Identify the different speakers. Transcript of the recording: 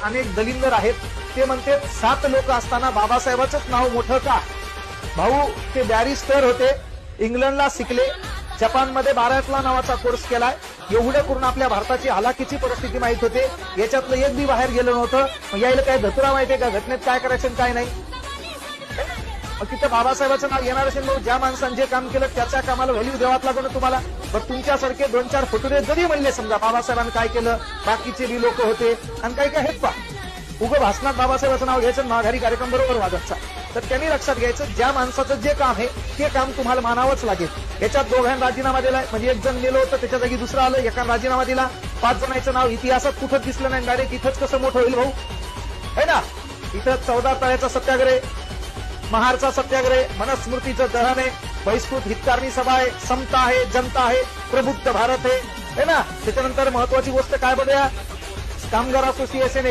Speaker 1: अनेक दलिंदर आहेत, ते म्हणते 7 लोक असताना बाबासाहेबांचंच नाव मोठं का? भाऊ ते बॅरिस्टर होते, इंग्लंडला शिकले, जपानमध्ये 12 नावाचा कोर्स केलाय, एवढं करून आपल्या भारताची हलाखीची परिस्थिती माहित होते, याच्यातलं एक बी बाहेर गेलं नव्हतं. मग यायला काय धतुरा माहितीये का घटनेत काय करायचं काय नाही? मग तिथं बाबासाहेबांचं नाव येणार असेल, मग ज्या माणसाने जे काम केलं त्याच्या कामाला व्हॅल्यू द्यावाच लागतो ना तुम्हाला. पण तुमच्यासारखे 2-4 फुटुरे जरी म्हणले समजा बाबासाहेबांनी काय केलं, बाकीचे बी लोक होते आणि काही काय आहेत पा उगं भाषणात बाबासाहेबांचं नाव घ्यायचं, माघारी कार्यक्रम बरोबर वाजायचा. तर त्यांनी लक्षात घ्यायचं ज्या माणसाचं जे काम आहे ते काम तुम्हाला मानावंच लागेल. याच्यात दोघांनी राजीनामा दिलाय, म्हणजे एक जण गेलो होतं त्याच्या जागी दुसरं आलं, एकाने राजीनामा दिला. 5 जणांचं नाव इतिहासात कुठंच दिसलं नाही. डायरेक्ट इथंच कसं मोठं होईल भाऊ, है ना? इथं 14 तळ्याचा सत्याग्रह, महारचा सत्याग्रह, मनुस्मृतीचं दहन आहे, बहिष्कृत हितकारणी सभा आहे, समता आहे, जनता आहे, प्रबुद्ध भारत आहे, है ना? त्याच्यानंतर महत्वाची गोष्ट काय बघूया, कामगार असोसिएशन आहे,